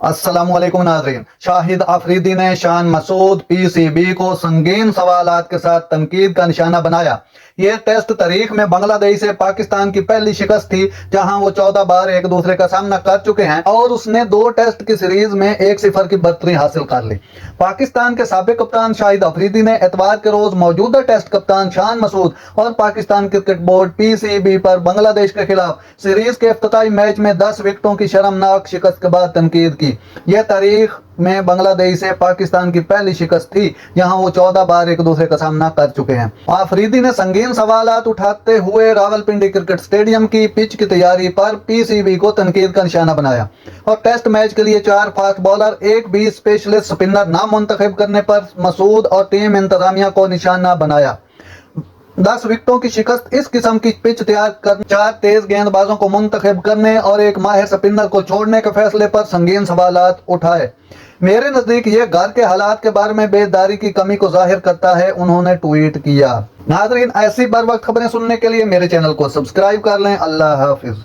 अस्सलाम वालेकुम नाज़रीन। शाहिद अफरीदी ने शान मसूद पीसीबी को संगीन सवालात के साथ तनकीद का निशाना बनाया। ये टेस्ट तारीख में बांग्लादेश से पाकिस्तान की पहली शिकस्त थी, जहां वो 14 बार एक दूसरे का सामना कर चुके हैं और उसने 2 टेस्ट की सीरीज में 1-0 की बढ़तरी हासिल कर ली। पाकिस्तान के साबिक कप्तान शाहिद अफरीदी ने एतवार के रोज मौजूदा टेस्ट कप्तान शान मसूद और पाकिस्तान क्रिकेट बोर्ड पीसीबी पर बांग्लादेश के खिलाफ सीरीज के इफ्तिताई मैच में 10 विकेटों की शर्मनाक शिकस्त के बाद तनकीद की। यह तारीख में बांग्लादेश से पाकिस्तान की पहली शिकस्त थी, जहां वो 14 बार एक दूसरे का सामना कर चुके हैं। अफरीदी ने संगीन सवालात उठाते हुए रावलपिंडी क्रिकेट स्टेडियम की पिच की तैयारी पर पीसीबी को तनकीद का निशाना बनाया और टेस्ट मैच के लिए 4 फास्ट बॉलर, 1 भी स्पेशलिस्ट स्पिनर नाम मुंतखब करने पर मसूद और टीम इंतजामिया को निशाना बनाया। 10 विकेटों की शिकस्त इस किस्म की पिच तैयार कर 4 तेज गेंदबाजों को मुंतखब करने और एक माहिर स्पिनर को छोड़ने के फैसले पर संगीन सवालात उठाए। मेरे नजदीक ये घर के हालात के बारे में बेदारी की कमी को जाहिर करता है, उन्होंने ट्वीट किया। नाज़रीन, ऐसी बर वक्त खबरें सुनने के लिए मेरे चैनल को सब्सक्राइब कर लें। अल्लाह हाफिज।